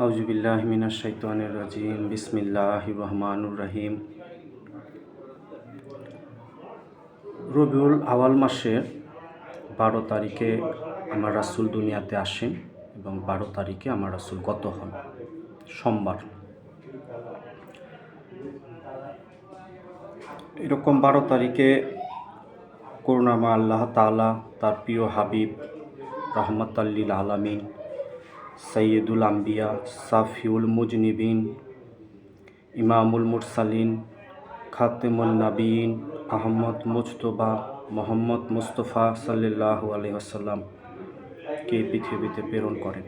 আউযুবিল্লাহি মিনাশ শাইতানির রাজিম। বিসমিল্লাহির রহমানির রহিম। রবিউল আওয়াল মাসের 12 তারিখে আমার রাসূল দুনিয়াতে আসেন এবং 12 তারিখে আমার রাসূল গত হন, সোমবার। এরকম 12 তারিখে করুণাময় আল্লাহ তাআলা তার প্রিয় হাবিব রাহমাতাল লিল আলামিন, সাইয়্যিদুল আম্বিয়া, শাফিউল মুজনিবিন, ইমামুল মুরসালিন, খাতেমুন নাবিয়িন আহমদ মুজতবা মোহাম্মদ মুস্তফা সাল্লাল্লাহু আলাইহি ওয়াসাল্লাম কে পৃথিবীতে প্রেরণ করেন।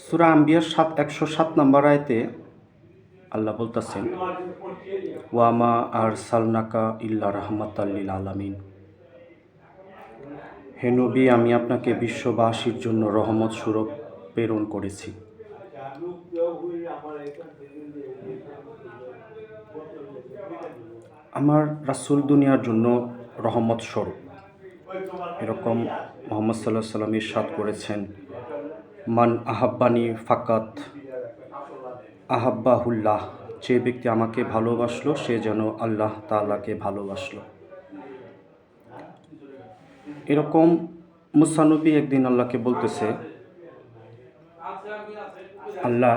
সূরা আম্বিয়ার 107 নম্বর আয়াতে আল্লাহ বলতেছেন, ওয়া মা আরসালনাকা ইল্লা রাহমাতাল লিল আলামিন। হে নবী, আমি আপনাকে বিশ্ববাসীর জন্য রহমত স্বরূপ প্রেরণ করেছি। আমার রাসূল দুনিয়ার জন্য রহমত স্বরূপ। এরকম মুহাম্মদ সাল্লাল্লাহু আলাইহি ওয়াসাল্লাম ইরশাদ করেছেন, মান আহাব্বানি ফাকাত আহাব্বাহুল্লাহ। যে ব্যক্তি আমাকে ভালোবাসলো সে যেন আল্লাহ তাআলাকে ভালোবাসলো। এরকম মুসা নবী একদিন আল্লাহকে বলতেছে, আল্লাহ,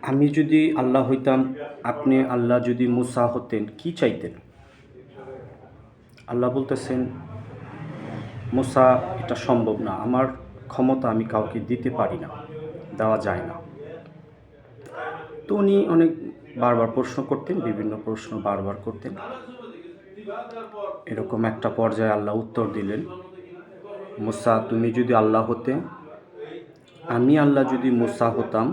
আমি যদি আল্লাহ হইতাম, আপনি আল্লাহ যদি মুসা হতেন, কি চাইতেন? আল্লাহ বলতেছেন, মুসা, এটা সম্ভব না, আমার ক্ষমতা আমি কাউকে দিতে পারি না, দেওয়া যায় না। তো উনি অনেক বারবার প্রশ্ন করতেন, বিভিন্ন প্রশ্ন বারবার করতেন। এরকম একটা পর্যায়ে আল্লাহ উত্তর দিলেন, মুসা, তুমি যদি আল্লাহ হতে, আমি আল্লাহ যদি মুসা হতাম,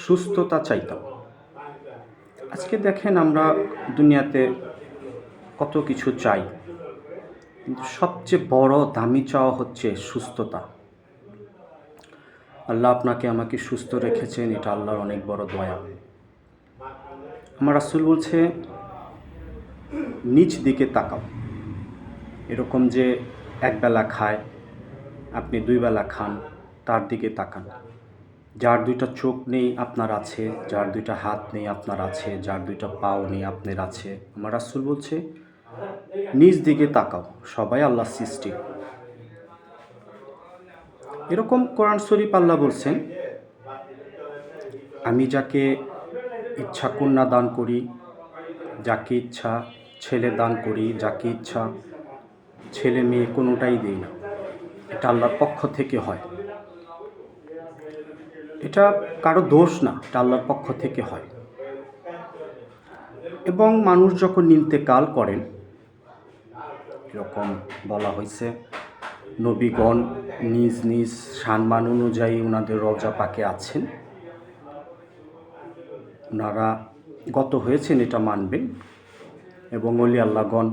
সুস্থতা চাইতাম। আজকে দেখেন আমরা দুনিয়াতে কত কিছু চাই, কিন্তু সবচেয়ে বড় দামি চাওয়া হচ্ছে সুস্থতা। আল্লাহ আপনাকে আমাকে সুস্থ রেখেছেন, এটা আল্লাহর অনেক বড় দয়া। আমার রাসূল বলছে, নিচ দিকে তাকাও। এরকম যে একবেলা খায়, আপনি 2 বেলা খান, তার দিকে তাকান। যার 2টা চোখ নেই আপনার আছে, যার 2টা হাত নেই আপনার আছে, যার 2টা পাও নেই আপনার আছে। আমার রাসূল বলছে, নিজ দিকে তাকাও, সবাই আল্লাহর সৃষ্টি। এরকম কোরআন শরীফ আল্লাহ বলছেন, আমি যাকে ইচ্ছা কন্যা দান করি, যাকে ইচ্ছা ছেলে দান করি, যাকে ইচ্ছা ছেলে মেয়ে কোনোটাই দেই না। এটা আল্লাহর পক্ষ থেকে হয়, এটা কারো দোষ না, এটা আল্লাহর পক্ষ থেকে হয়। এবং মানুষ যখন ইন্তেকাল করেন, এরকম বলা হয়েছে, নবীগণ নিজ নিজ সম্মান অনুযায়ী ওনাদের রওজা পাকে আছেন। ওনারা গত হয়েছেন এটা মানবেন, এবং ওলি আল্লাহগণ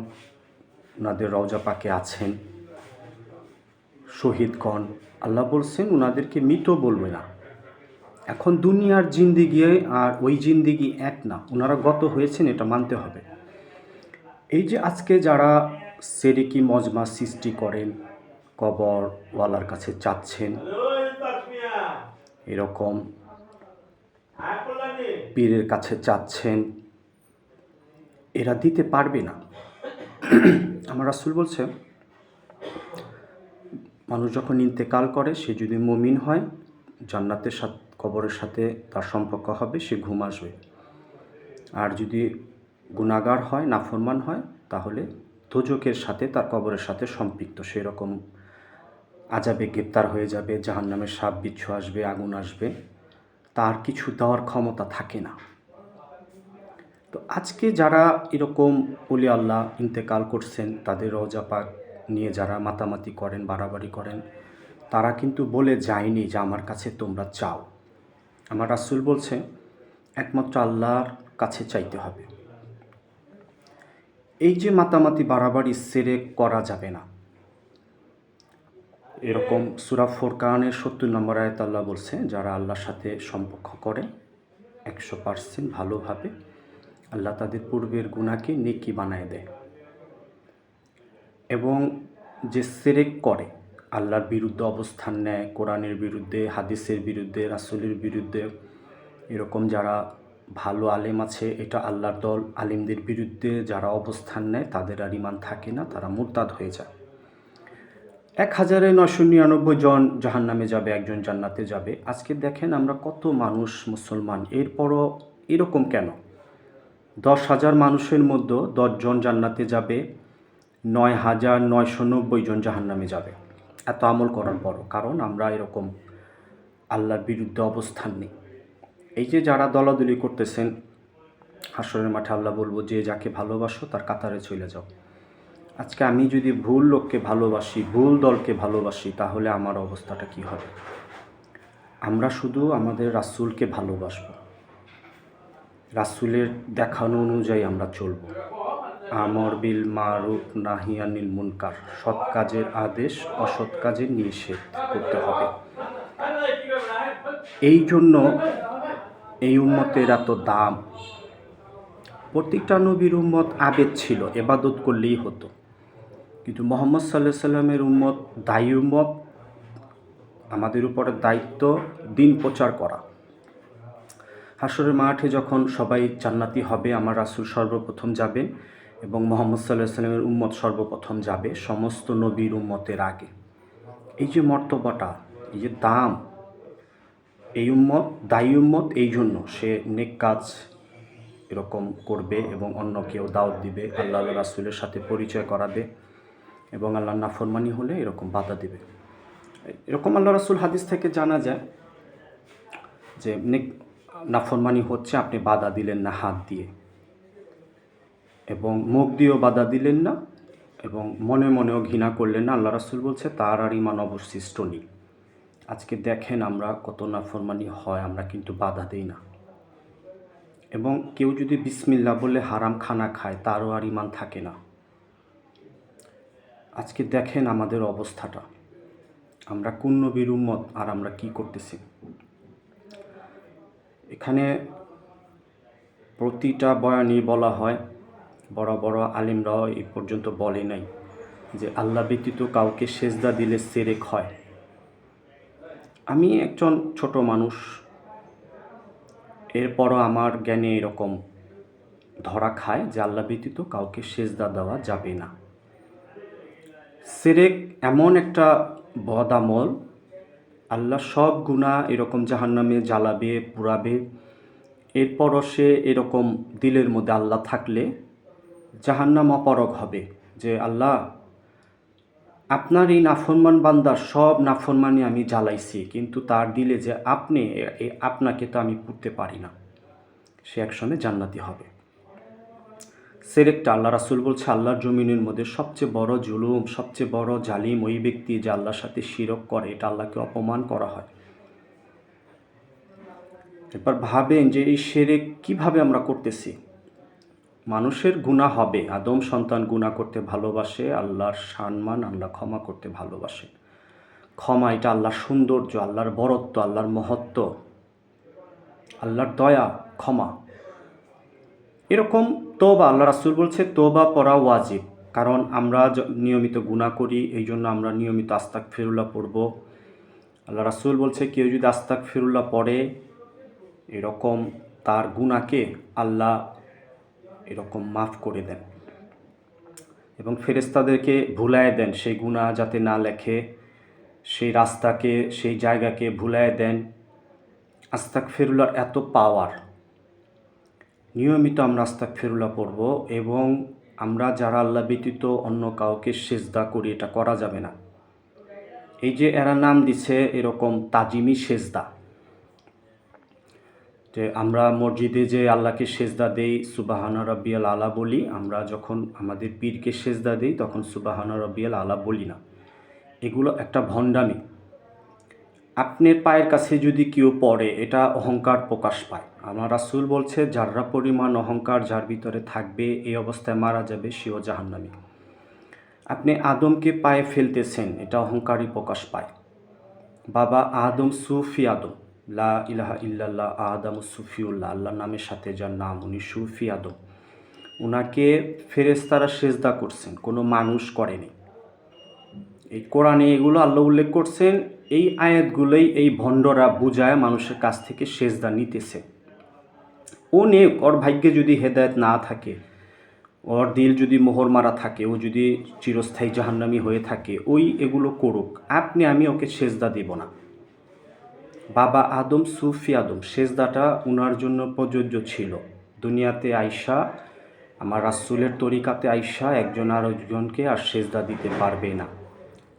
ওনাদের রওজা পাকে আছেন। শহীদগণ, আল্লাহ বলছেন ওনাদেরকে মৃত বলবে না। এখন দুনিয়ার জিন্দিগি আর ওই জিন্দিগি এক না, ওনারা গত হয়েছেন এটা মানতে হবে। এই যে আজকে যারা সেরেকি মজমা সৃষ্টি করেন, কবরওয়ালার কাছে চাচ্ছেন, এরকম পীরের কাছে চাচ্ছেন, এরা দিতে পারবে না। আমার রাসূল বলছে, মানুষ যখন ইন্তেকাল করে, সে যদি মুমিন হয়, জান্নাতের সাথে কবরের সাথে তার সম্পর্ক হবে, সে ঘুম আসবে। আর যদি গুনাহগার হয়, নাফরমান হয়, তাহলে দোজখের সাথে তার কবরের সাথে সম্পৃক্ত, সেরকম আযাবে গ্রেপ্তার হয়ে যাবে, জাহান্নামের সাপ বিচ্ছু আসবে, আগুন আসবে, তার কিছু দেওয়ার ক্ষমতা থাকে না। তো আজকে যারা এরকম ওলি আল্লাহ ইন্তেকাল করছেন, তাদের রওজা পাক নিয়ে যারা মাতামাতি করেন, বাড়াবাড়ি করেন, তারা কিন্তু বলে যায়নি যে আমার কাছে তোমরা চাও। আমার রাসূল বলছে, একমাত্র আল্লাহর কাছে চাইতে হবে। এই যে মাতামাতি বাড়াবাড়ি সেরে করা যাবে না। এরকম সূরা ফুরকানের 70 নম্বর আয়াতে আল্লাহ বলছে, যারা আল্লাহর সাথে সম্পর্ক করে 100% ভালোভাবে, আল্লাহ তাদের পূর্বের গুনাহকে নেকি বানায় দেয়। এবং যে সেরেক করে, আল্লাহর বিরুদ্ধে অবস্থান নেয়, কোরআনের বিরুদ্ধে, হাদিসের বিরুদ্ধে, রাসূলের বিরুদ্ধে, এরকম যারা ভালো আলেম আছে, এটা আল্লাহর দল আলেমদের বিরুদ্ধে যারা অবস্থান নেয় তাদের আর ঈমান থাকে না, তারা মুরতাদ হয়ে যায়। 1999 জন জাহান্নামে যাবে, একজন জান্নাতে যাবে। আজকে দেখেন আমরা কত মানুষ মুসলমান, এরপরও এরকম কেন? 10,000 মানুষের মধ্যে 10 জন জান্নাতে যাবে, 9,990 জন জাহান্নামে যাবে। এত আমল করার পরও, কারণ আমরা এরকম আল্লাহর বিরুদ্ধে অবস্থান নিই। এই যে যারা দলাদলি করতেছেন, হাসরের মাঠে আল্লাহ বলবো যে যাকে ভালোবাসো তার কাতারে চলে যাও। আজকে আমি যদি ভুল লোককে ভালোবাসি, ভুল দলকে ভালোবাসি, তাহলে আমার অবস্থাটা কি হবে? আমরা শুধু আমাদের রাসূলকে ভালোবাসব, রাসূলের দেখানো অনুযায়ী আমরা চলব। আমর বিল মারুফ নাহি আনিল মুনকার, সৎ কাজের আদেশ, অসৎ কাজের নিষেধ করতে হবে। এই জন্য এই উম্মতের এত দাম। প্রত্যেকটা নবীর উম্মত আবেদ ছিল, ইবাদত করলেই হতো, কিন্তু মুহাম্মদ সাল্লাল্লাহু আলাইহি সাল্লামের উম্মত দায়ী উম্মত। আমাদের উপরে দায়িত্ব দিন প্রচার করা। হাসরের মাঠে যখন সবাই জান্নাতি হবে, আমার রাসূল সর্বপ্রথম যাবেন এবং মুহাম্মদ সাল্লাল্লাহু আলাইহি সাল্লামের উম্মত সর্বপ্রথম যাবে সমস্ত নবীর উম্মতের আগে। এই যে মর্তবাটা, এই যে দাম, এই উম্মত দায়ী উম্মত, এই জন্য সে নেক কাজ এরকম করবে এবং অন্যকেও দাওয়াত দিবে, আল্লাহ রাসূলের সাথে পরিচয় করাবে এবং আল্লাহর নাফরমানি হলে এরকম বাধা দিবে। এরকম আল্লাহ রাসূল হাদিস থেকে জানা যায় যে নাফরমানি হচ্ছে আপনি বাধা দিলেন না হাত দিয়ে, এবং মুখ দিয়েও বাধা দিলেন না, এবং মনে মনেও ঘৃণা করলেন না। আল্লাহ রাসূল বলছে তার আর ঈমান অবশিষ্ট নেই। আজকে দেখেন আমরা কত নাফরমানি হয়, আমরা কিন্তু বাধা দিই না। এবং কেউ যদি বিসমিল্লাহ বলে হারাম খানা খায়, তারও আর ঈমান থাকে না। আজকে দেখেন আমাদের অবস্থাটা, আমরা কোন নবীর উম্মত আর আমরা কি করতেছি। এখানে প্রতিটা বয়ানই বলা হয়, বড় বড় আলিমরাও এই পর্যন্ত বলে নাই যে আল্লাহ ব্যতীত কাউকে সেজদা দিলে শিরক হয়। আমি একজন ছোট মানুষ, এরপরও আমার জ্ঞানে এরকম ধরা খায় যে আল্লাহ ব্যতীত কাউকে সেজদা দেওয়া যাবে না। শিরক এমন একটা বদ আমল, আল্লাহ সব গুনাহ এরকম জাহান্নামে জ্বালাবে, পুড়াবে। এরপরও সে এরকম দিলের মধ্যে আল্লাহ থাকলে জাহান্নাম অপারগ হবে যে আল্লাহ আপনার এই নাফরমান বান্দার সব নাফরমানি আমি জ্বালাইছি, কিন্তু তার দিলে যে আপনাকে তো আমি পুড়তে পারি না। সে একসময় জান্নাতি হবে। শিরকটা আল্লাহ রাসূল বলছে আল্লাহর জমিনের মধ্যে সবচেয়ে বড় জুলুম, সবচেয়ে বড় জালিম ওই ব্যক্তি যে আল্লাহর সাথে শিরক করে, এটা আল্লাহকে অপমান করা হয়। এরপর ভাবেন যে এই শিরক কিভাবে আমরা করতেছি। মানুষের গুনাহ হবে, আদম সন্তান গুনাহ করতে ভালোবাসে, আল্লাহর সম্মান, আল্লাহ ক্ষমা করতে ভালোবাসে। ক্ষমা এটা আল্লাহর সৌন্দর্য, আল্লাহর বরত্ব, আল্লাহর মহত্ব, আল্লাহর দয়া, ক্ষমা। এরকম তওবা, আল্লাহ রাসূল বলছে তওবা পড়া ওয়াজিব, কারণ আমরা নিয়মিত গুনাহ করি, এই জন্য আমরা নিয়মিত আস্তাগফিরুল্লাহ পড়ব। আল্লাহ রাসূল বলছে কেউ যদি আস্তাগফিরুল্লাহ পড়ে, এরকম তার গুনাহকে আল্লাহ এরকম মাফ করে দেন এবং ফেরেশতাদেরকে ভুলায় দেন, সেই গুনাহ যাতে না লেখে, সেই রাস্তাকে, সেই জায়গাকে ভুলায় দেন। আস্তাগফিরুল্লাহর এত পাওয়ার। নিয়মিত আমরা আস্তাগফিরুল্লাহ পড়ব, এবং আমরা যারা আল্লাহ ব্যতীত অন্য কাউকে সেজদা করি, এটা করা যাবে না। এই যে এরা নাম দিছে এরকম তাজিমি সেজদা, যে আমরা মসজিদে যে আল্লাহকে সেজদা দেই, সুবহানা রাব্বিয়াল আলা বলি, আমরা যখন আমাদের পীরকে সেজদা দেই তখন সুবহানা রাব্বিয়াল আলা বলি না। এগুলো একটা ভণ্ডামি। আপনার পায়ের কাছে যদি কেউ পড়ে, এটা অহংকার প্রকাশ পায়। আমার রাসূল বলছে যাররা পরিমাণ অহংকার যার ভিতরে থাকবে, এই অবস্থায় মারা যাবে, সেও জাহান্নামী। আপনি আদমকে পায়ে ফেলতেছেন, এটা অহংকারই প্রকাশ পায়। বাবা আদম সুফি আদম, লা ইলাহা ইল্লাল্লাহ আদম সুফিউল্লাহ, আল্লাহর নামের সাথে যার নাম, উনি সুফি আদম। ওনাকে ফেরেশতারা সেজদা করছেন, কোনো মানুষ করেনি। এই কোরআনে এগুলো আল্লাহ উল্লেখ করছেন, এই আয়াতগুলোই এই ভণ্ডরা বুঝায় মানুষের কাছ থেকে সেজদা নিতেছে। ও নেক, ওর ভাগ্যে যদি হেদায়েত না থাকে, ওর দিল যদি মোহর মারা থাকে, ও যদি চিরস্থায়ী জাহান্নামী হয়ে থাকে, ওই এগুলো করুক, আমি ওকে সেজদা দেব না। বাবা আদম, সুফি আদম, সেজদাটা উনার জন্য প্রযোজ্য ছিল। দুনিয়াতে আইসা, আমার রাসূলের তরিকাতে আইসা একজন আর একজনকে আর সেজদা দিতে পারবে না।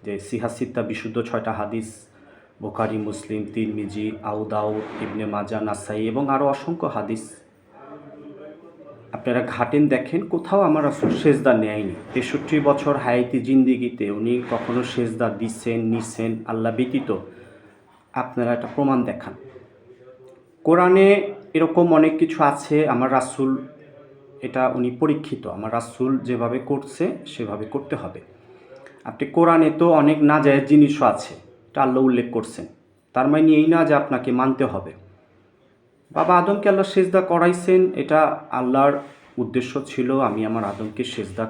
যে সিহাসিত্তা বিশুদ্ধ 6টা হাদিস, বুখারী, মুসলিম, তিরমিজি, আবু দাউদ, ইবনে মাজাহ, নাসাই এবং আরও অসংখ্য হাদিস আপনারা ঘাটেন, দেখেন, কোথাও আমার রাসূল সেজদা নেয়নি। 63 বছর হায়াতি জিন্দিগিতে উনি কখনো সেজদা দিচ্ছেন, নিছেন আল্লাহ ব্যতীত? আপনারা একটা প্রমাণ দেখান। কোরআনে এরকম অনেক কিছু আছে, আমার রাসূল এটা উনি পরীক্ষিত, আমার রাসূল যেভাবে করছে সেভাবে করতে হবে। আপনি কোরআনে তো অনেক নাজায়েজ জিনিসও আছে, এটা আল্লাহ উল্লেখ করছেন, তার মানে এই না যে আপনাকে মানতে হবে। বাবা আদমকে আল্লাহ সেজদা করাইছেন, এটা আল্লাহর উদ্দেশ্য ছিল, আমি আমার আদমকে সেজদা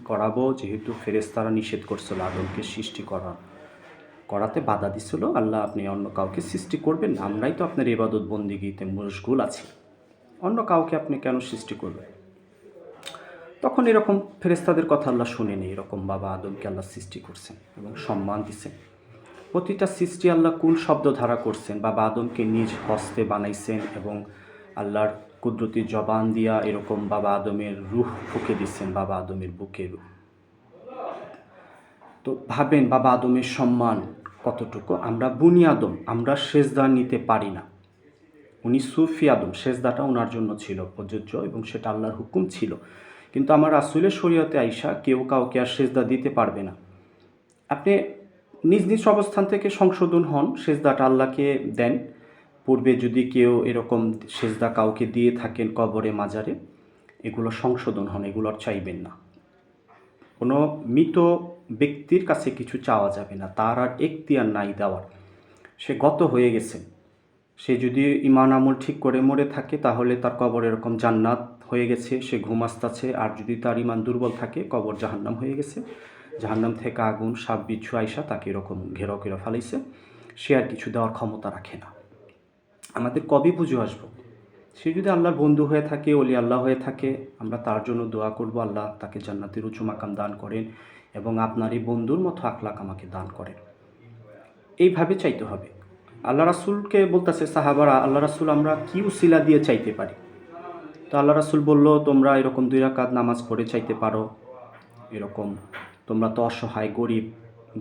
করাবো, যেহেতু ফেরেশতারা নিষেধ করছিল আদমকে সৃষ্টি করাতে বাধা দিছিল। আল্লাহ, আপনি অন্য কাউকে সৃষ্টি করবেন না, আমরাই তো আপনার ইবাদত বন্দিগিতে মশগুল আছি, অন্য কাউকে আপনি কেন সৃষ্টি করবেন? তখন এরকম ফেরেশতাদের কথা আল্লাহ শুনেনি, এরকম বাবা আদমকে আল্লাহ সৃষ্টি করছেন এবং সম্মান দিচ্ছেন। প্রতিটা সৃষ্টি আল্লাহ কোন শব্দ ধারা করছেন? বাবা আদমকে নিজ হস্তে বানাইছেন এবং আল্লাহর কুদরতি জবান দিয়া এরকম বাবা আদমের রূহ ফুঁকে দিচ্ছেন বাবা আদমের বুকে। তো ভাবেন বাবা আদমের সম্মান কতটুকু। আমরা বুনি আদম, আমরা সেজদা নিতে পারি না। উনি সুফি আদম, সেজদাটা ওনার জন্য ছিল প্রযোজ্য এবং সেটা আল্লাহর হুকুম ছিল। কিন্তু আমার রাসূলের শরীয়তে আইসা কেউ কাউকে আর সেজদা দিতে পারবে না। আপনি নিজ নিজ অবস্থান থেকে সংশোধন হন, সেজদাটা আল্লাহকে দেন। পূর্বে যদি কেউ এরকম সেজদা কাউকে দিয়ে থাকেন কবরে, মাজারে, এগুলো সংশোধন হন, এগুলো আর চাইবেন না। কোনো মৃত ব্যক্তির কাছে কিছু চাওয়া যাবে না, তার আর এখতিয়ার নাই দেওয়ার। সে গত হয়ে গেছে, সে যদি ঈমান আমল ঠিক করে মরে থাকে তাহলে তার কবর এরকম জান্নাত হয়ে গেছে, সে ঘুমাস্তাছে। আর যদি তার ঈমান দুর্বল থাকে, কবর জাহান্নাম হয়ে গেছে, জাহান্নাম থেকে আগুন, সাপ, বিচ্ছু আইসা তাকে এরকম ঘেরাও করে ফেলাইছে, সে আর কিছু দেওয়ার ক্ষমতা রাখে না। আমাদের কবে পুজো আসবো? সে যদি আল্লাহর বন্ধু হয়ে থাকে, ওলি আল্লাহ হয়ে থাকে, আমরা তার জন্য দোয়া করব, আল্লাহ তাকে জান্নাতের উঁচু মাকাম দান করেন এবং আপনার এই বন্ধুর মতো আখলাক আমাকে দান করেন। এইভাবে চাইতে হবে। আল্লাহ রাসূলকে বলতেছে সাহাবারা, আল্লাহ রাসূল, আমরা কি উসিলা দিয়ে চাইতে পারি? তো আল্লাহ রাসূল বলল, তোমরা এরকম 2 রাকাত নামাজ পড়ে চাইতে পারো, এরকম তোমরা তো অসহায় গরিব,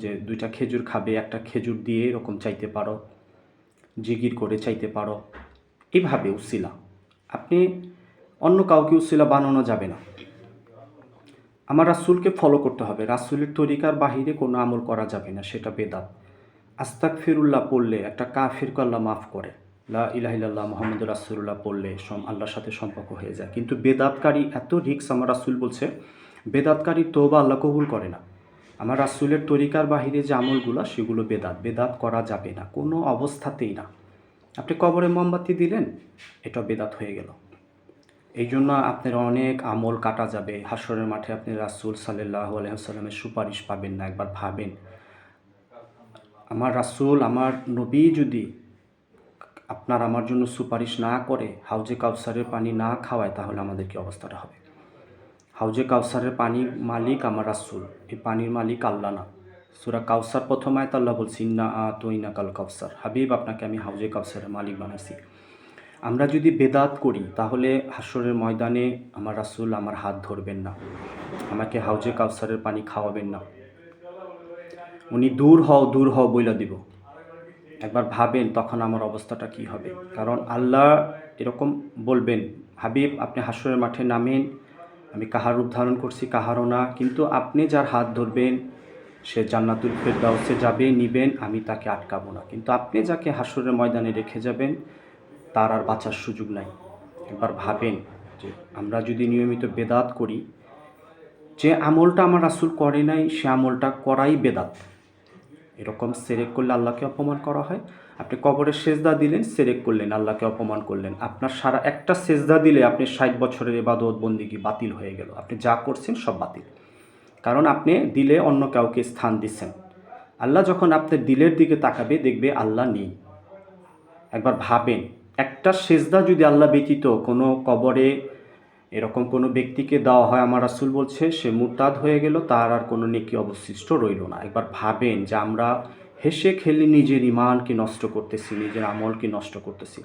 যে 2টা খেজুর খাবে, একটা খেজুর দিয়ে এরকম চাইতে পারো, জিকির করে চাইতে পারো। এইভাবে উসিলা, আপনি অন্য কাউকে উসিলা বানানো যাবে না। আমার রাসূলকে ফলো করতে হবে, রাসূলের তরিকার বাহিরে কোনো আমল করা যাবে না, সেটা বেদাত। আস্তাগফিরুল্লাহ পড়লে একটা কাফিরকে আল্লাহ মাফ করে, লা ইলাহা ইল্লাল্লাহ মুহাম্মাদুর রাসূলুল্লাহ পড়লে আল্লাহর সাথে সম্পর্ক হয়ে যায়। কিন্তু বেদাতকারী এত রিস্ক, আমার রাসূল বলছে বেদাতকারী তওবা আল্লাহ কবুল করে না। আমার রাসূলের তরিকার বাহিরে যে আমলগুলো, সেগুলো বেদাত করা যাবে না, কোনো অবস্থাতেই না। আপনি কবরে মোমবাতি দিলেন, এটা বেদাত হয়ে গেল। এই জন্য আপনার অনেক আমল কাটা যাবে। হাশরের মাঠে আপনি রাসূল সাল্লাল্লাহু আলাইহি ওয়াসাল্লামের সুপারিশ পাবেন না। একবার ভাবেন, আমার রাসূল, আমার নবী যদি আমার জন্য সুপারিশ না করে, হাউজে কাউসারের পানি না খাওয়ায়, তাহলে আমাদের কি অবস্থাটা হবে? হাউজে কাউসারের পানির মালিক আমার রাসূল, এই পানির মালিক আল্লাহ না। সূরা কাউসার প্রথম আয়াত আল্লাহ বলছে, ইন্না আতাইনাকাল কাউসার, হাবিব, আপনাকে আমি হাউজে কাউসারের মালিক বানাইছি। আমরা যদি বেদাত করি, তাহলে হাশরের ময়দানে আমার রাসূল আমার হাত ধরবেন না, আমাকে হাউজে কাউসারের পানি খাওয়াবেন না। উনি দূর হও বইলা দিব। একবার ভাবেন তখন আমার অবস্থাটা কি হবে। কারণ আল্লাহ এরকম বলবেন, হাবিব, আপনি হাশরের মাঠে নামেন, আমি কাহার রূপ ধারণ করছি, কাহারও না, কিন্তু আপনি যার হাত ধরবেন সে জান্নাতুল ফেরদাউসে যাবে, নিবেন, আমি তাকে আটকাবো না। কিন্তু আপনি যাকে হাশরের ময়দানে রেখে যাবেন, তার আর বাঁচার সুযোগ নাই। একবার ভাবেন যে আমরা যদি নিয়মিত বেদাত করি, যে আমলটা আমার রাসূল করে নাই, সে আমলটা করাই বেদাত। এরকম সেরেক করলে আল্লাহকে অপমান করা হয়। আপনি কবরে সেজদা দিলেন, সেরেক করলেন, আল্লাহকে অপমান করলেন। আপনার সারা একটা সেজদা দিলে আপনি 60 বছরের ইবাদত বন্দেগী বাতিল হয়ে গেল। আপনি যা করছেন সব বাতিল, কারণ আপনি দিলে অন্য কাউকে স্থান দিচ্ছেন। আল্লাহ যখন আপনার দিলের দিকে তাকাবে দেখবে আল্লাহ নেই। একবার ভাবেন, একটা সেজদা যদি আল্লাহ ব্যতীত কোনো কবরে এরকম কোনো ব্যক্তিকে দেওয়া হয়, আমার রাসূল বলছে সে মুরতাদ হয়ে গেল, তার আর কোনো নেকি অবশিষ্ট রইল না। একবার ভাবেন যে আমরা হেসে খেলে নিজের ঈমানকে নষ্ট করতেছি, নিজের আমলকে নষ্ট করতেছি।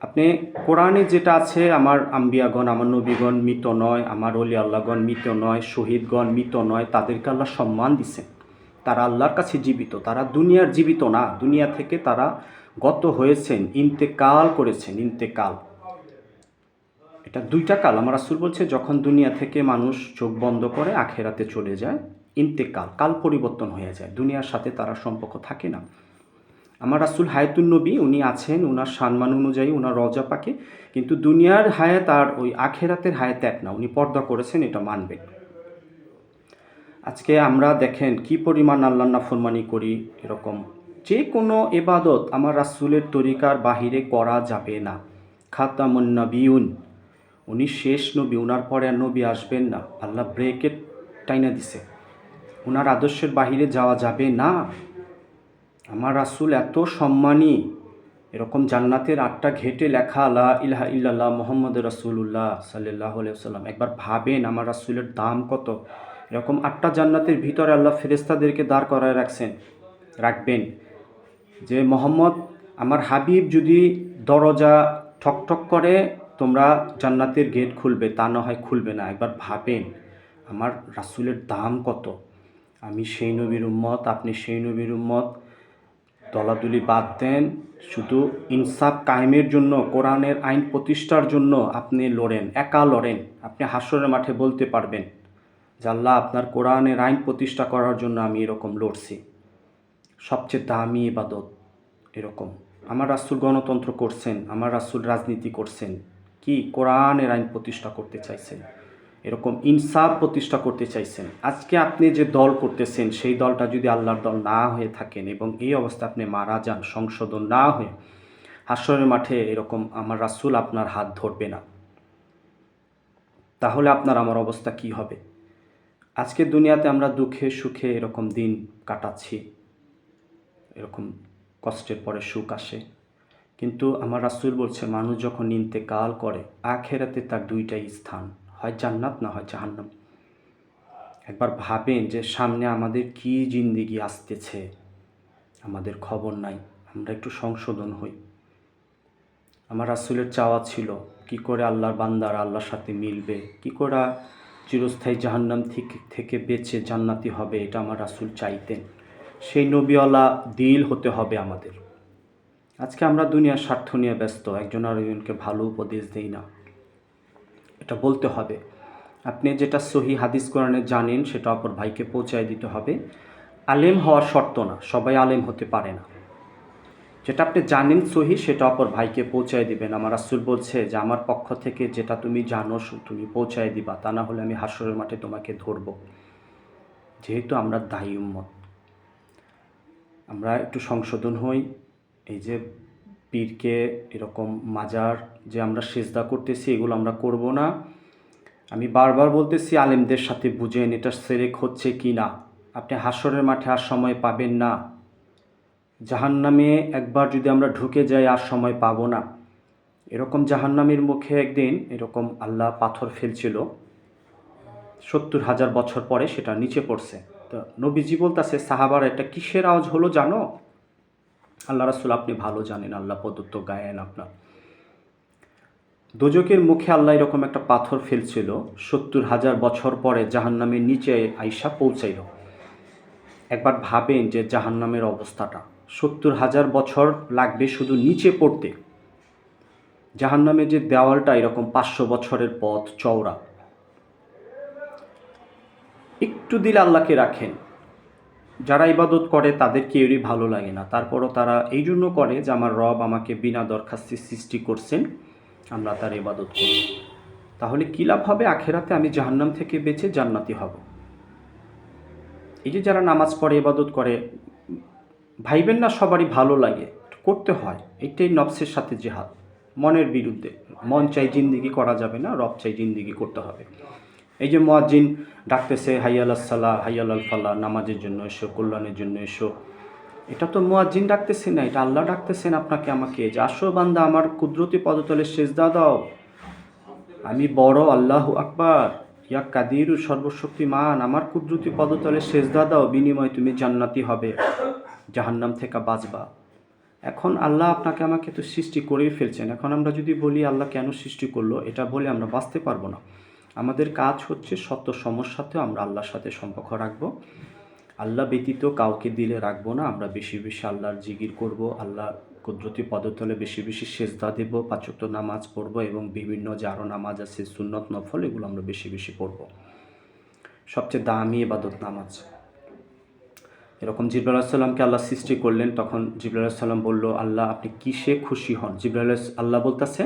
আপনি কোরআনে যেটা আছে, আমার আম্বিয়াগণ, আমার নবীগণ মৃত নয়, আমার ওলি আল্লাহগণ মৃত নয়, শহীদগণ মৃত নয়, তাদেরকে আল্লাহ সম্মান দিছেন। তারা আল্লাহর কাছে জীবিত, তারা দুনিয়ার জীবিত না, দুনিয়া থেকে তারা গত হয়েছেন, ইন্তেকাল করেছেন। ইন্তেকাল এটা দুইটা কাল। আমার রাসূল বলছে যখন দুনিয়া থেকে মানুষ চোখ বন্ধ করে আখেরাতে চলে যায়, ইন্তেকাল, কাল পরিবর্তন হয়ে যায়, দুনিয়ার সাথে তারা সম্পর্ক থাকে না। আমার রাসূল হায়াতুন নবী, উনি আছেন উনার সম্মান অনুযায়ী উনার রওজা পাকে, কিন্তু দুনিয়ার হায়াত আর ওই আখেরাতের হায়াত এক না, উনি পর্দা করেছেন, এটা মানবেন। আজকে আমরা দেখেন কি পরিমাণ আল্লাহর নাফরমানি করি। এরকম যে কোনো ইবাদত আমার রাসূলের তরিকার বাহিরে করা যাবে না। খাতামুন নবিয়ুন, উনি শেষ নবী, উনার পরে আর নবী আসবেন না। আল্লাহ ব্রেকেট টাইনা দিছে, উনার আদর্শের বাহিরে যাওয়া যাবে না। আমার রাসূল এত সম্মানী, এরকম জান্নাতের 8টা ঘেটে লেখা লা ইলাহা ইল্লাল্লাহ মুহাম্মাদুর রাসূলুল্লাহ সাল্লাল্লাহু আলাইহি ওয়াসাল্লাম। একবার ভাবেন আমার রাসূলের দাম কত। এরকম 8টা জান্নাতের ভিতরে আল্লাহ ফেরেশতাদেরকে দাঁড় করায় রাখবেন যে মোহাম্মদ আমার হাবিব যদি দরজা ঠকঠক করে তোমরা জান্নাতের গেট খুলবে, তা না হয় খুলবে না। একবার ভাবেন আমার রাসূলের দাম কত। আমি সেই নবীর উম্মত, আপনি সেই নবীর উম্মত। দলাদলি বাদ দেন, শুধু ইনসাফ কায়েমের জন্য, কোরআনের আইন প্রতিষ্ঠার জন্য আপনি লড়েন, একা লড়েন। আপনি হাসরের মাঠে বলতে পারবেন যে আল্লাহ আপনার কোরআনের আইন প্রতিষ্ঠা করার জন্য আমি এরকম লড়ছি। সবচেয়ে দামি ইবাদত এরকম। আমার রাসূল গণতন্ত্র করছেন, আমার রাসূল রাজনীতি করছেন, কি কোরআনের আইন প্রতিষ্ঠা করতে চাইছেন, এরকম ইনসাফ প্রতিষ্ঠা করতে চাইছেন। আজকে আপনি যে দল করতেছেন সেই দলটা যদি আল্লাহর দল না হয়ে থাকেন এবং এই অবস্থা আপনি মারা যান সংশোধন না হয়ে, হাসরের মাঠে এরকম আমার রাসূল আপনার হাত ধরবে না। তাহলে আপনার আমার অবস্থা কি হবে? আজকে দুনিয়াতে আমরা দুঃখে সুখে এরকম দিন কাটাচ্ছি, এরকম কষ্টের পরে সুখ আসে, কিন্তু আমার রাসূল বলছে মানুষ যখন ইন্তেকাল করে আখেরাতে তার দুইটাই স্থান, হয় জান্নাত না হয় জাহান্নাম। একবার ভাবেন যে সামনে আমাদের কি জিন্দেগি আসতেছে, আমাদের খবর নাই। আমরা একটু সংশোধন হই। আমার রাসূলের চাওয়া ছিল কি করে আল্লাহর বান্দারা আল্লাহর সাথে মিলবে, কি করে চিরস্থায়ী জাহান্নাম থেকে বেঁচে জান্নাতি হবে, এটা আমার রাসূল চাইতেন। সেই নবীওয়ালা দিল হতে হবে আমাদের। আজকে আমরা দুনিয়ার স্বার্থ নিয়ে ব্যস্ত, একজন আরেকজনকে ভালো উপদেশ দেই না, এটা বলতে হবে। আপনি যেটা সহি হাদিস কোরআনে জানেন সেটা অপর ভাইকে পৌঁছায় দিতে হবে। আলেম হওয়ার শর্ত না, সবাই আলেম হতে পারে না। যেটা আপনি জানেন সহি সেটা অপর ভাইকে পৌঁছায় দিবেন। আমার রাসূল বলছে যে আমার পক্ষ থেকে যেটা তুমি জানো তুমি পৌঁছায় দিবা, তা না হলে আমি হাসরের মাঠে তোমাকে ধরব। যেহেতু আমরা দায়ী উম্মত, আমরা একটু সংশোধন হই। এই যে পীরকে এরকম মাজার যে আমরা সিজদা করতেছি এগুলো আমরা করব না। আমি বারবার বলতেছি আলেমদের সাথে বুঝেন এটা শিরক হচ্ছে কি না। আপনি হাসরের মাঠে আর সময় পাবেন না। জাহান্নামে একবার যদি আমরা ঢুকে যাই আর সময় পাবো না। এরকম জাহান্নামের মুখে একদিন এরকম আল্লাহ পাথর ফেলছিল, 70,000 বছর পরে সেটা নিচে পড়ছে। তো নবীজি বলতেছে সাহাবারা এটা কিসের আওয়াজ হলো জানো? আল্লাহ রাসূল আপনি ভালো জানেন, আল্লাহ প্রদত্ত গায়েন আপনার। দোজকের মুখে আল্লাহ এরকম একটা পাথর ফেলছিল, 70,000 বছর পরে জাহান্নামের নিচে আইসা পৌঁছাইল। একবার ভাবেন যে জাহান্নামের অবস্থাটা, 70,000 বছর লাগবে শুধু নিচে পড়তে। জাহান্নামের যে দেওয়ালটা এরকম 500 বছরের পথ চওড়া। একটু দিল আল্লাহকে রাখেন। যারা ইবাদত করে তাদের কেউই ভালো লাগে না, তারপরও তারা এই জন্য করে যে আমার রব আমাকে বিনা দরখাস্তে সৃষ্টি করছেন, আমরা তার ইবাদত করব। তাহলে কী লাভ হবে? আখেরাতে আমি জাহান্নাম থেকে বেঁচে জান্নাতি হব। এই যে যারা নামাজ পড়ে ইবাদত করে, ভাইবেন না সবারই ভালো লাগে, করতে হয়। এটাই নফসের সাথে জিহাদ, মনের বিরুদ্ধে। মন চাই জিন্দিগি করা যাবে না, রব চাই জিন্দিগি করতে হবে। এই যে মুয়াজ্জিন ডাকতেছে হাইয়াল সালাহ হাইয়াল আল ফালাহ, নামাজের জন্য এসো, কল্যাণের জন্য এসো, এটা তো মুয়াজ্জিন ডাকতেছে না, এটা আল্লাহ ডাকতেছেন আপনাকে আমাকে, যে আসো বান্দা আমার কুদরতি পদতলে সেজদা দাও, আমি বড়, আল্লাহু আকবার, ইয়া কাদিরু সর্বশক্তিমান, আমার কুদরতি পদতলে সেজদা দাও, বিনিময়ে তুমি জান্নাতি হবে, জাহান্নাম থেকে বাঁচবা। এখন আল্লাহ আপনাকে আমাকে তো সৃষ্টি করেই ফেলছেন, এখন আমরা যদি বলি আল্লাহ কেন সৃষ্টি করলো, এটা বলে আমরা বাঁচতে পারবো না। আমাদের কাজ হচ্ছে সত্য সমস্যাতেও আমরা আল্লাহর সাথে সম্পর্ক রাখবো, আল্লাহ ব্যতীত কাউকে দিলে রাখবো না। আমরা বেশি বেশি আল্লাহর জিকির করব, আল্লাহর কুদরতি পদতলে বেশি বেশি সেজদা দেব, 5 ওয়াক্ত নামাজ পড়ব এবং বিভিন্ন যে আরও নামাজ আছে সুন্নত নফল, এগুলো আমরা বেশি বেশি পড়ব। সবচেয়ে দামি ইবাদত নামাজ। এরকম জিবরাইল আলাইহিস সালামকে আল্লাহ সৃষ্টি করলেন, তখন জিবরাইল আলাইহিস সালাম বলল, আল্লাহ আপনি কিসে খুশি হন? আল্লাহ বলতেছে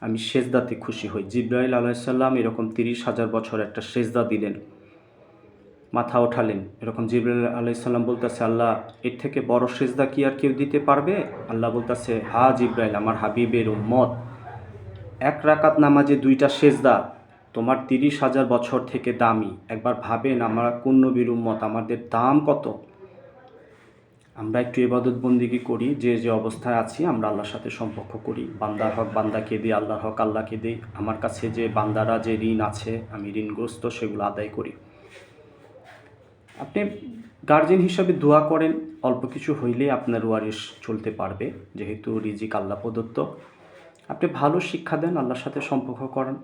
আমি সেজদাতে খুশি হই। জিবরাইল আলাইহিস সালাম এরকম 30,000 বছর একটা সেজদা দিলেন, মাথা ওঠালেন, এরকম জিবরাইল আলাইহিস সালাম বলতেছে, আল্লাহ এর থেকে বড় সেজদা কি আর কেউ দিতে পারবে? আল্লাহ বলতেছে, হা জিবরাইল, আমার হাবিবের উম্মত, 1 রাকাত নামাজে 2টা সেজদা তোমার 30,000 বছর থেকে দামি। একবার ভাবেন আমরা কোন নবীর উম্মত, আমাদের দাম কত। আমরা একটু ইবাদত বন্দিগি করি, যে যে অবস্থায় আছি আমরা আল্লাহর সাথে সম্পর্ক করি, বান্দার হক বান্দাকে দিই, আল্লাহর হক আল্লাহকে দিই, আমার কাছে যে বান্দারা যে ঋণ আছে, আমি ঋণগ্রস্ত, সেগুলো আদায় করি। আপনি গার্জিয়ান হিসাবে দোয়া করেন, অল্প কিছু হইলেই আপনার ওয়ারিশ চলতে পারবে, যেহেতু রিজিক আল্লাহ প্রদত্ত। আপনি ভালো শিক্ষা দেন, আল্লাহর সাথে সম্পর্ক করেন।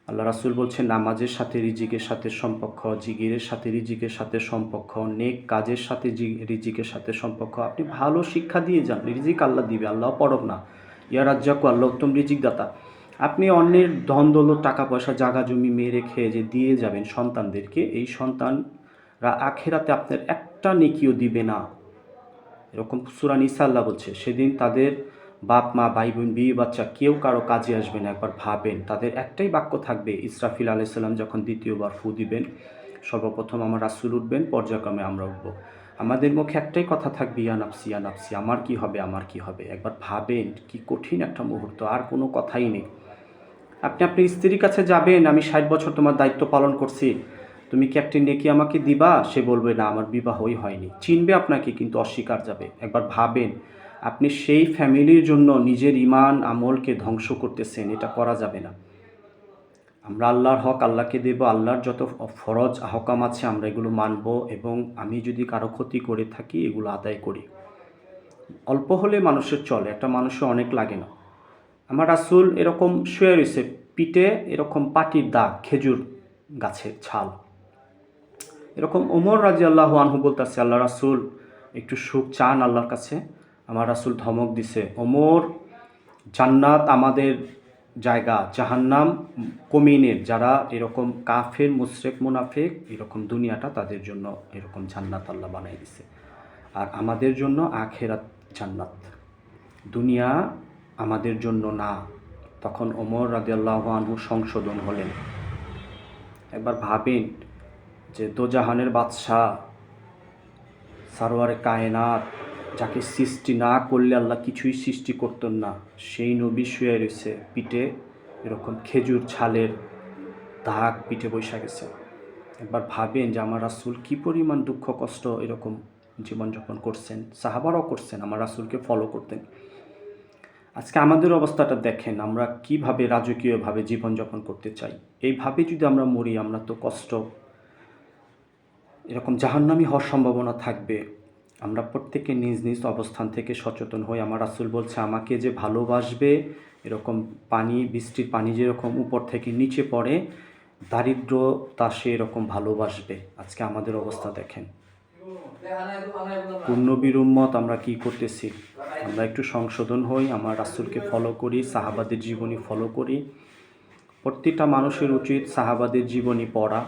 আল্লাহ রাসূল বলছেন নামাজের সাথে রিজিকের সাথে সম্পর্ক, জিকিরের সাথে রিজিকের সাথে সম্পর্ক, নেক কাজের সাথে রিজিকের সাথে সম্পর্ক। আপনি ভালো শিক্ষা দিয়ে যান, রিজিক আল্লাহ দিবে, আল্লাহ পরব না। ইয়া রাজ্জাকু, আল্লাহ উত্তম রিজিক দাতা। আপনি অন্যের ধন দৌলত টাকা পয়সা জাগা জমি মেরে খেয়ে যে দিয়ে যাবেন সন্তানদেরকে, এই সন্তানরা আখেরাতে আপনার একটা নেকিও দিবে না। এরকম সূরা নিসা আল্লাহ বলছে, সেদিন তাদের বাপ মা ভাই বোন বিয়ে বাচ্চা কেউ কারো কাজে আসবে না। একবার ভাবেন, তাদের একটাই বাক্য থাকবে, ইসরাফিল আলাইহিস সালাম যখন দ্বিতীয়বার ফু দিবেন, সর্বপ্রথম আমার রাসূল উঠবেন, পর্যায়ক্রমে আমরা উঠব। আমাদের মুখে একটাই কথা থাকবে, ইয়া নাফসি ইয়া নাফসি, আমার কি হবে আমার কি হবে। একবার ভাবেন কি কঠিন একটা মুহূর্ত, আর কোনো কথাই নেই। আপনি আপনার স্ত্রীর কাছে যাবেন, আমি 60 বছর তোমার দায়িত্ব পালন করছি, তুমি কি একটি নেকি আমাকে দিবা? সে বলবে না, আমার বিবাহই হয়নি। চিনবে আপনাকে, কিন্তু অস্বীকার যাবে। একবার ভাবেন, আপনি সেই ফ্যামিলির জন্য নিজের ঈমান আমলকে ধ্বংস করতেছেন, এটা করা যাবে না। আমরা আল্লাহর হক আল্লাহকে দেব, আল্লাহর যত ফরজ আহকাম আছে আমরা এগুলো মানব, এবং আমি যদি কারো ক্ষতি করে থাকি এগুলো আদায় করি। অল্প হলে মানুষের চলে, একটা মানুষের অনেক লাগে না। আমার রাসূল এরকম শুয়ে রয়েছে, পিঠে এরকম পাটির দাগ, খেজুর গাছের ছাল। এরকম ওমর রাদিয়াল্লাহু আনহু বলতেছে, আল্লাহ রাসূল একটু সুখ চান আল্লাহর কাছে। আমার রাসূল ধমক দিছে, ওমর জান্নাত আমাদের জায়গা, জাহান্নাম কমিনের, যারা এরকম কাফের মুশরিক মুনাফিক, এরকম দুনিয়াটা তাদের জন্য এরকম জান্নাত আল্লাহ বানাই দিছে, আর আমাদের জন্য আখিরাত জান্নাত, দুনিয়া আমাদের জন্য না। তখন ওমর রাদিয়াল্লাহু আনহু সংশোধন হলেন। একবার ভাবেন যে দোজাহানের বাদশাহ, সারওয়ারে কায়নাত, যাকে সৃষ্টি না করলে আল্লাহ কিছুই সৃষ্টি করতেন না, সেই নবী শুয়ে রয়েছে, পিঠে এরকম খেজুর ছালের দাগ পিঠে বৈশা গেছে। একবার ভাবেন যে আমার রাসূল কী পরিমাণ দুঃখ কষ্ট এরকম জীবনযাপন করছেন, সাহাবারাও করছেন, আমার রাসূলকে ফলো করতেন। আজকে আমাদের অবস্থাটা দেখেন, আমরা কিভাবে রাজকীয়ভাবে জীবনযাপন করতে চাই। এইভাবে যদি আমরা মরি, আমরা তো কষ্ট, এরকম জাহান্নামী হওয়ার সম্ভাবনা থাকবে। আমরা প্রত্যেকে নিজ নিজ অবস্থান থেকে সচেতন হই। আমার রাসূল বলছে, আমাকে যে ভালোবাসবে, এরকম পানি, বৃষ্টির পানি যেরকম উপর থেকে নিচে পড়ে, দারিদ্রতা সে এরকম ভালোবাসবে। আজকে আমাদের অবস্থা দেখেন, কোন নবীর উম্মত আমরা কি করতেছি। আমরা একটু সংশোধন হই, আমার রাসূলকে ফলো করি, সাহাবাদের জীবনী ফলো করি। প্রত্যেকটা মানুষের উচিত সাহাবাদের জীবনী পড়া,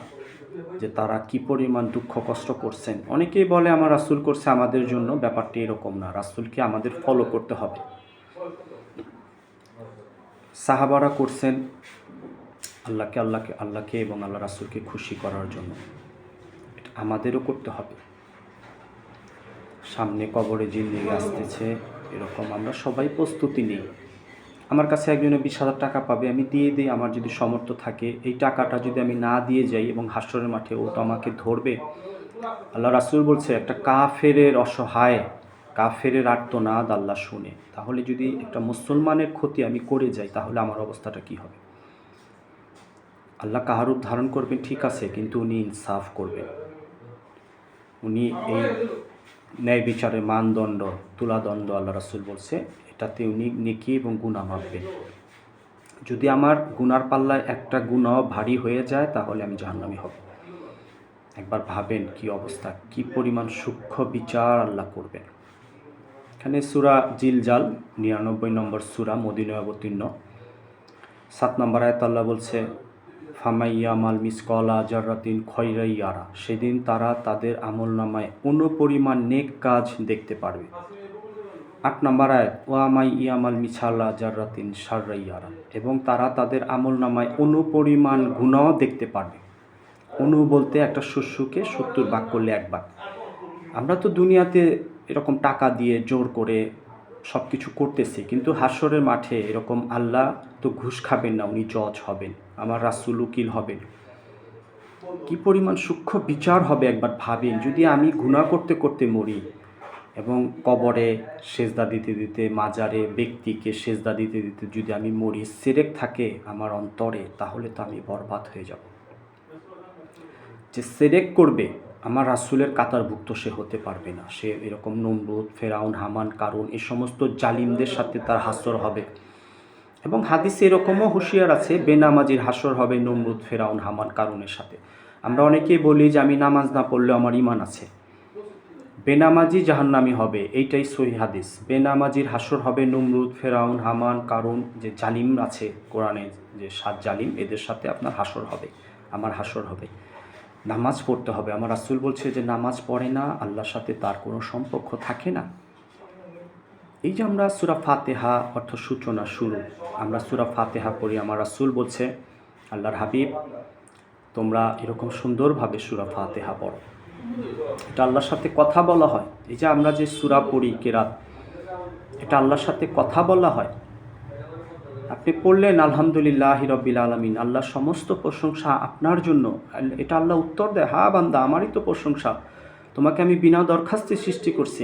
যে তারা কি পরিমাণ দুঃখ কষ্ট করছেন। অনেকেই বলে আমার রাসূল করছে আমাদের জন্য, ব্যাপারটি এরকম না। রাসূলকে আমাদের ফলো করতে হবে। সাহাবারা করছেন আল্লাহকে এবং আল্লাহ রাসূলকে খুশি করার জন্য, এটা আমাদেরও করতে হবে। সামনে কবরে জিন্দেগি আসতেছে, এরকম আমরা সবাই প্রস্তুতি নিই। আমার কাছে একজনে 20,000 টাকা পাবে, আমি দিয়ে দিই আমার যদি সামর্থ্য থাকে। এই টাকাটা যদি আমি না দিয়ে যাই এবং হাসরের মাঠে ও তো আমাকে ধরবে। আল্লাহ রাসূল বলছে, একটা কাফেরের অসহায়, কাফেরের আর্তনাদ আল্লাহ শুনে। তাহলে যদি একটা মুসলমানের ক্ষতি আমি করে যাই, তাহলে আমার অবস্থাটা কী হবে? আল্লাহ কাহার রূপ ধারণ করবেন ঠিক আছে, কিন্তু উনি ইনসাফ করবেন। উনি এই ন্যায় বিচারের মানদণ্ড, তুলাদণ্ড আল্লাহ রাসূল বলছে, এটাতে উনি নেকি এবং গুনাহ মাপবেন। যদি আমার গুনার পাল্লায় একটা গুনাহ ভারী হয়ে যায়, তাহলে আমি জাহান্নামী হব। একবার ভাবেন কি অবস্থা, কি পরিমাণ সূক্ষ্ম বিচার আল্লাহ করবেন। এখানে সূরা জিলজাল 99 নম্বর সূরা, মদিনায় অবতীর্ণ। 7 নম্বর আয়াত আল্লাহ বলছে, ফামাইয়ামাল মিসকালা জাররাতিন খয়রান ইয়ারা, সেদিন তারা তাদের আমলনামায় অনুপরিমাণ নেক কাজ দেখতে পারবে। 8 নম্বর আয়াত, ওয়ামাই ইয়ামাল মিছালা জাররাতিন শাররান ইয়ারা, এবং তারা তাদের আমলনামায় অনুপরিমাণ গুনাহ দেখতে পারবে। অনু বলতে একটা শস্যকে 70 ভাগ করলে 1 ভাগ। আমরা তো দুনিয়াতে এরকম টাকা দিয়ে জোর করে সব কিছু করতেছি, কিন্তু হাসরের মাঠে এরকম আল্লাহ তো ঘুষ খাবেন না, উনি জজ হবেন, আমার রাসূল উকিল হবেন। কি পরিমাণ সূক্ষ্ম বিচার হবে একবার ভাবেন। যদি আমি গুনাহ করতে করতে মরি এবং কবরে সেজদা দিতে দিতে, মাজারে ব্যক্তিকে সেজদা দিতে দিতে যদি আমি মরি, শিরক থাকে আমার অন্তরে, তাহলে তো আমি বরবাদ হয়ে যাব। যে শিরক করবে আমার রাসূলের কাতারভুক্ত সে হতে পারবে না। সে এরকম নমরুদ, ফেরাউন, হামান, কারুন এই সমস্ত জালিমদের সাথে তার হাসর হবে। এবং হাদিসে এরকমও হুঁশিয়ার আছে, বেনামাজির হাসর হবে নমরুদ, ফেরাউন, হামান, কারুনের সাথে। আমরা অনেকেই বলি যে আমি নামাজ না পড়লেও আমার ঈমান আছে। বেনামাজি জাহান্নামী হবে, এইটাই সহিহ হাদিস। বেনামাজির হাসর হবে নমরুদ, ফেরাউন, হামান, কারুন, যে জালিম আছে কোরআনে, যে 7 জালিম, এদের সাথে আপনার হাসর হবে, আমার হাসর হবে। নামাজ পড়তে হবে। আমার রাসূল বলছে যে নামাজ পড়ে না, আল্লাহর সাথে তার কোনো সম্পর্ক থাকে না। এই যে আমরা সূরা ফাতিহা অর্থ সূচনা, শুরু, আমরা সূরা ফাতিহা পড়ি, আমার রাসূল বলছে, আল্লাহর হাবিব তোমরা এরকম সুন্দরভাবে সূরা ফাতিহা পড়ো। এটা আল্লাহর সাথে কথা বলা হয়। এই যে আমরা যে সূরা পড়ি কেরাত, এটা আল্লাহর সাথে কথা বলা হয়। আপনি পড়লেন আলহামদুলিল্লাহি রাব্বিল আলামিন, আল্লাহর সমস্ত প্রশংসা আপনার জন্য। এটা আল্লাহ উত্তর দেয়, হ্যাঁ বান্দা, আমারই তো প্রশংসা, তোমাকে আমি বিনা দরখাস্তে সৃষ্টি করছি।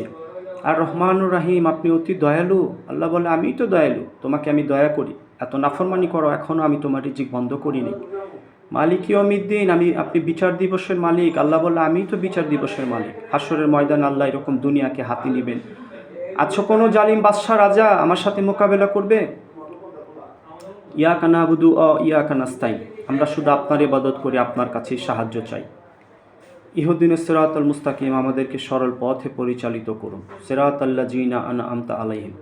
আর রহমানুর রাহিম, আপনি অতি দয়ালু। আল্লাহ বলে, আমিই তো দয়ালু, তোমাকে আমি দয়া করি। এত নাফরমানি করো, এখনও আমি তোমার রিজিক বন্ধ করিনি। মালিক ইয়াউমিদ্দিন, আপনি বিচার দিবসের মালিক। আল্লাহ বলে, আমিই তো বিচার দিবসের মালিক। হাসরের ময়দান আল্লাহ এরকম দুনিয়াকে হাতে নেবেন। আচ্ছা, কোনো জালিম বাদশা রাজা আমার সাথে মোকাবেলা করবে? ইয়াকা নাবুদু ও ইয়াকা নাস্তাইন, আমরা শুধু আপনার ইবাদত করি, আপনার কাছে সাহায্য চাই। ইহদিনাস সিরাতাল মুস্তাকিম, আমাদেরকে সরল পথে পরিচালিত করুন। সিরাতাল্লাযিনা আনআমতা আলাইহিম,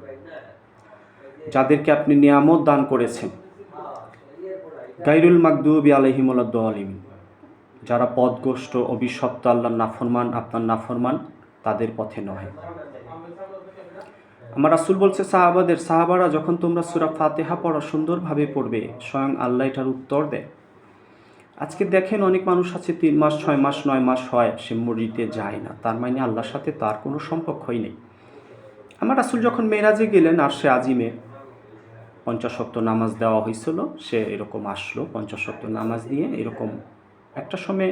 যাদেরকে আপনি নিয়ামত দান করেছেন। গায়রুল মাগদুবি আলাইহিম ওয়ালাদ-দালিন, যারা পথভ্রষ্ট, অভিশপ্ত, আল্লাহর নাফরমান, আপনার নাফরমান, তাদের পথে নয়। আমার রাসূল বলছে সাহাবারা, যখন তোমরা সূরা ফাতিহা পড়ো, সুন্দরভাবে পড়বে, স্বয়ং আল্লাহ এটার উত্তর দেয়। আজকে দেখেন অনেক মানুষ আছে 3 মাস, 6 মাস, 9 মাস হয় সে মসজিদে যায় না, তার মানে আল্লাহর সাথে তার কোনো সম্পর্কই নেই। আমার রাসূল যখন মেরাজে গেলেন, আরশে আজিমে 50 ওয়াক্ত নামাজ দেওয়া হয়েছিল, সে এরকম আসলো 50 ওয়াক্ত নামাজ নিয়ে। এরকম একটা সময়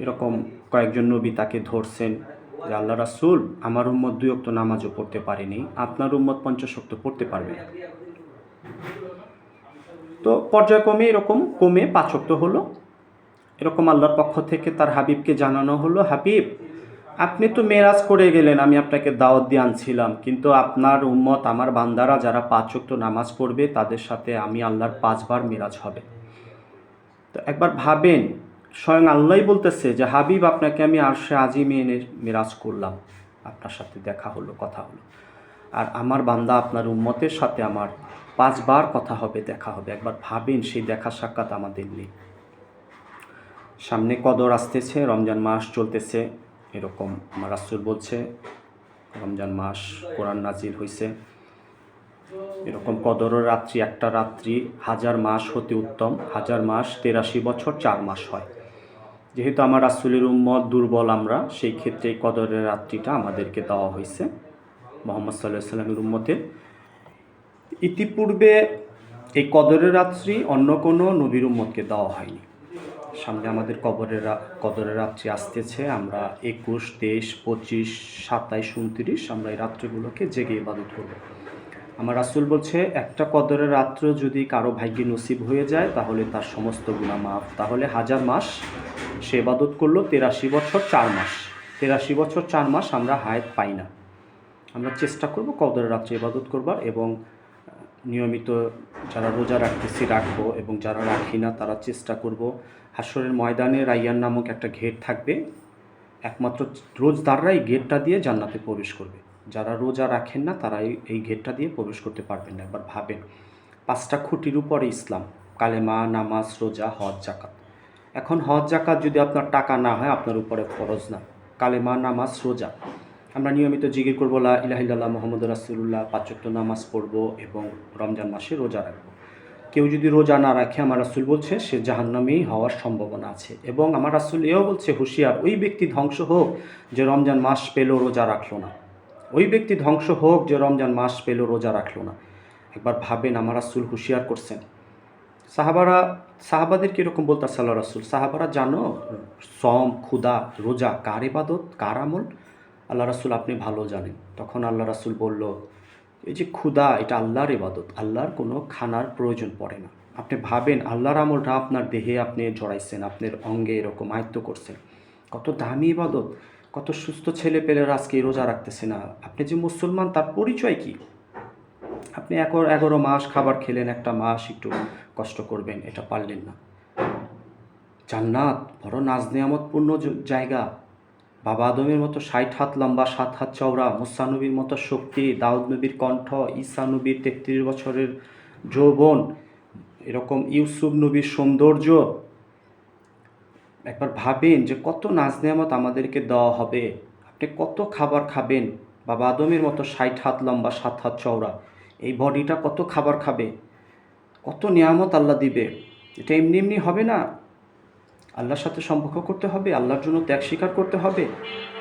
এরকম কয়েকজন নবী তাকে ধরছেন যে আল্লাহ রাসূল, আমার উম্মত 2 ওয়াক্ত নামাজও পড়তে পারেনি, আপনার উম্মত 50 ওয়াক্ত পড়তে পারবে না। তো পর্যায়ক্রমে এরকম কমে 5 ওয়াক্ত হলো। এরকম আল্লাহর পক্ষ থেকে তার হাবিবকে জানানো হলো, হাবিব আপনি তো মেরাজ করে গেলেন, আমি আপনাকে দাওয়াত দিয়ে আনছিলাম, কিন্তু আপনার উম্মত, আমার বান্দারা যারা 5 ওয়াক্ত নামাজ পড়বে, তাদের সাথে আমি আল্লাহর 5 বার মেরাজ হবে। তো একবার ভাবেন, স্বয়ং আল্লাহই বলতেছে যে হাবিব, আপনাকে আমি আরশে আজিমে এনে মেরাজ করলাম, আপনার সাথে দেখা হলো, কথা হলো। আর আমার বান্দা আপনার উম্মতের সাথে আমার 5 বার কথা হবে, দেখা হবে। একবার ভাবেন, সেই দেখা সাক্ষাৎ আমাদের নেই। সামনে কদর আসতেছে, রমজান মাস চলতেছে। এরকম আমার রাসূল বলছে, রমজান মাস কোরআন নাজিল হয়েছে। এরকম কদরের রাত্রি, একটা রাত্রি 1000 মাস হতে উত্তম। 1000 মাস 83 বছর 4 মাস হয়। যেহেতু আমার রাসূলের উম্মত দুর্বল আমরা, সেই ক্ষেত্রে এই কদরের রাত্রিটা আমাদেরকে দেওয়া হয়েছে মুহাম্মদ সাল্লাল্লাহু আলাইহি ওয়াসাল্লামের উম্মতের। ইতিপূর্বে এই কদরের রাত্রি অন্য কোনো নবীর উম্মতকে দেওয়া হয়নি। সামনে আমাদের কদরের রাত্রি আসতেছে। আমরা 21, 23, 25, 27, 29 আমরা এই রাত্রিগুলোকে জেগে ইবাদত করব। আমার রাসূল বলছে, একটা কদরের রাত্র যদি কারো ভাগ্যে নসিব হয়ে যায় তাহলে তার সমস্ত গুনাহ মাফ। তাহলে 1000 মাস সে ইবাদত করলো, 83 বছর 4 মাস। 83 বছর 4 মাস আমরা হায়াত পাই না। আমরা চেষ্টা করব কদরের রাত্রে ইবাদত করবার, এবং নিয়মিত যারা রোজা রাখতেছি রাখবো, এবং যারা রাখি না তারা চেষ্টা করব। হাশরের ময়দানে রাইয়ান নামক একটা গেট থাকবে, একমাত্র রোজদাররাই গেটটা দিয়ে জান্নাতে প্রবেশ করবে। যারা রোজা রাখেন না তারা এই গেটটা দিয়ে প্রবেশ করতে পারবেন না। একবার ভাবেন, 5টা খুঁটির উপরে ইসলাম: কালেমা, নামাজ, রোজা, হজ, জাকাত। এখন হজ জাকাত যদি আপনার টাকা না হয় আপনার উপরে ফরজ না। কালেমা, নামাজ, রোজা আমরা নিয়মিত জিকির করবো, লা ইলাহা ইল্লাল্লাহ মুহাম্মাদুর রাসূলুল্লাহ, 5 ওয়াক্ত নামাজ পড়ব এবং রমজান মাসে রোজা রাখব। কেউ যদি রোজা না রাখে, আমার রাসূল বলছে সে জাহান্নামী হওয়ার সম্ভাবনা আছে। এবং আমার রাসূল এও বলছে, হুঁশিয়ার, ওই ব্যক্তি ধ্বংস হোক যে রমজান মাস পেল রোজা রাখলো না। ওই ব্যক্তি ধ্বংস হোক যে রমজান মাস পেল রোজা রাখলো না। একবার ভাবেন, আমার রাসূল হুঁশিয়ার করছেন। সাহাবাদের কীরকম বলতেছে আল্লাহ রাসূল? সাহাবারা জানো সম, ক্ষুদা, রোজা কার ইবাদত, কার আমল? আল্লাহ রাসূল আপনি ভালো জানেন। তখন আল্লাহ রাসূল বলল, এই যে ক্ষুদা, এটা আল্লাহর ইবাদত, আল্লাহর কোনো খানার প্রয়োজন পড়ে না। আপনি ভাবেন, আল্লাহর আমলটা আপনার দেহে আপনি জড়াইছেন, আপনার অঙ্গে এরকম আয়ত্ত করছেন। কত দামি ইবাদত! কত সুস্থ ছেলে পেলেরা আজকে রোজা রাখতেছে না। আপনি যে মুসলমান তার পরিচয় কি? আপনি 11 মাস খাবার খেলেন, একটা মাস একটু কষ্ট করবেন, এটা পারলেন না। জান্নাত বড় নাজ নেয়ামতপূর্ণ জায়গা। বাবা আদমের মতো 60 হাত লম্বা, 7 হাত চওড়া, মুসা নবীর মতো শক্তি, দাউদ নবীর কণ্ঠ, ঈসা নবীর 33 বছরের যৌবন, এরকম ইউসুফ নবীর সৌন্দর্য। একবার ভাবেন যে কত নাজ নেয়ামত আমাদেরকে দেওয়া হবে। আপনি কত খাবার খাবেন। বাবা আদমের মতো 60 হাত লম্বা, 7 হাত চওড়া এই বডিটা কত খাবার খাবে, কত নিয়ামত আল্লাহ দিবে। এটা এমনি এমনি হবে না। আল্লাহর সাথে সম্পর্ক করতে হবে, আল্লাহর জন্য ত্যাগ স্বীকার করতে হবে।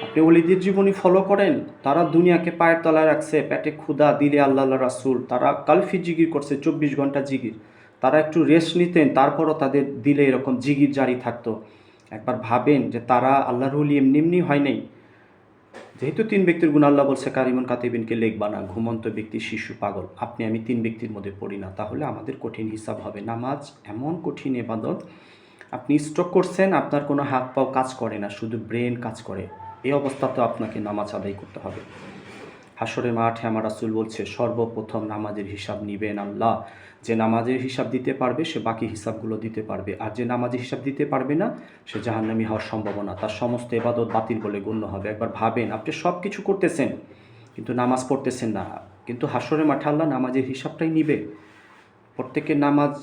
আপনি ওলিদের জীবনী ফলো করেন, তারা দুনিয়াকে পায়ের তলায় রাখছে, পেটে ক্ষুধা, দিলে আল্লাহ রাসূল, তারা কালফি জিগির করছে, 24 ঘন্টা জিগির। তারা একটু রেস্ট নিতেন, তারপরও তাদের দিলে এরকম জিগির জারি থাকতো। একবার ভাবেন যে তারা আল্লাহর ওলি এমনি এমনি হয় নাই। যেহেতু 3 ব্যক্তির গুণ আল্লাহ বলছে, কারিমুন কাতিবিনকে লেখবা না, ঘুমন্ত ব্যক্তি, শিশু, পাগল। আপনি আমি 3 ব্যক্তির মধ্যে পড়ি না, তাহলে আমাদের কঠিন হিসাব হবে। নামাজ এমন কঠিন ইবাদত, আপনি স্ট্রোক করছেন, আপনার কোনো হাত পাও কাজ করে না, শুধু ব্রেন কাজ করে। এই অবস্থাতেও আপনাকে নামাজ আদায় করতে হবে। হাশরের মাঠে আমার রাসূল বলছে, সর্বপ্রথম নামাজের হিসাব নিবেন আল্লাহ। যে নামাজের হিসাব দিতে পারবে সে বাকি হিসাবগুলো দিতে পারবে, আর যে নামাজের হিসাব দিতে পারবে না সে জাহান্নামী হওয়ার সম্ভাবনা, তার সমস্ত ইবাদত বাতিল বলে গণ্য হবে। একবার ভাবেন, আপনি সব কিছু করতেছেন কিন্তু নামাজ পড়তেছেন না, কিন্তু হাশরের মাঠে আল্লাহ নামাজের হিসাবটাই নিবে। প্রত্যেকের নামাজ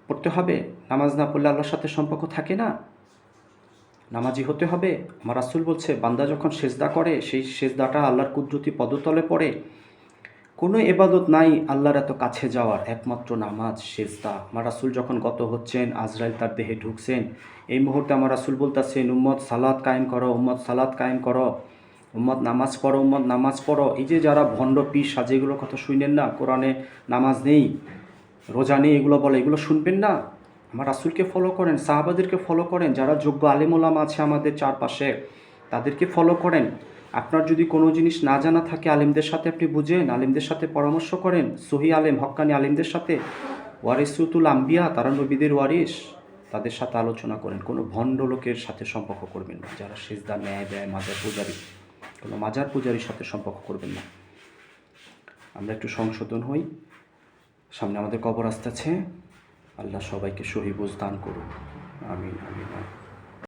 পড়তে হবে। নামাজ না পড়লে আল্লাহর সাথে সম্পর্ক থাকে না। নামাজি হতে হবে। আমার রাসূল বলছে, বান্দা যখন সেজদা করে সেই সেজদাটা আল্লাহর কুদরতি পদতলে পড়ে। কোনো ইবাদত নাই আল্লাহর এত কাছে যাওয়ার, একমাত্র নামাজ, সেজদা। আমার রাসূল যখন গত হচ্ছেন, আজরাইল তার দেহে ঢুকছেন, এই মুহূর্তে আমার রাসূল বলতেছেন, উম্মত সালাত কায়েম করো, উম্মত সালাত কায়েম করো, উম্মত নামাজ পড়ো, উম্মত নামাজ পড়ো। এই যে যারা ভণ্ড পীর সাজে, এগুলো কথা শুনেন না? কোরআনে নামাজ নেই, রোজা নেই, এগুলো বলে, এগুলো শুনবেন না? আমার রাসূলকে ফলো করেন, সাহাবাদেরকে ফলো করেন, যারা যোগ্য আলেম ওলামা আছে আমাদের চারপাশে তাদেরকে ফলো করেন। আপনার যদি কোনো জিনিস না জানা থাকে, আলেমদের সাথে আপনি বুঝেন, আলেমদের সাথে পরামর্শ করেন, সহি আলেম, হক্কানি আলেমদের সাথে। ওয়ারিসুতুল আম্বিয়া, তারা নবীদের ওয়ারিস, তাদের সাথে আলোচনা করেন। কোনো ভণ্ড লোকের সাথে সম্পর্ক করবেন না, যারা সিজদা ন্যায় দেয়, মাজার পূজারী, কোনো মাজার পূজারীর সাথে সম্পর্ক করবেন না। আমরা একটু সংশোধন হই, সামনে আমাদের কবর আসতেছে। আল্লাহ সবাইকে সহি বুঝ দান করুন। আমিন আমিন।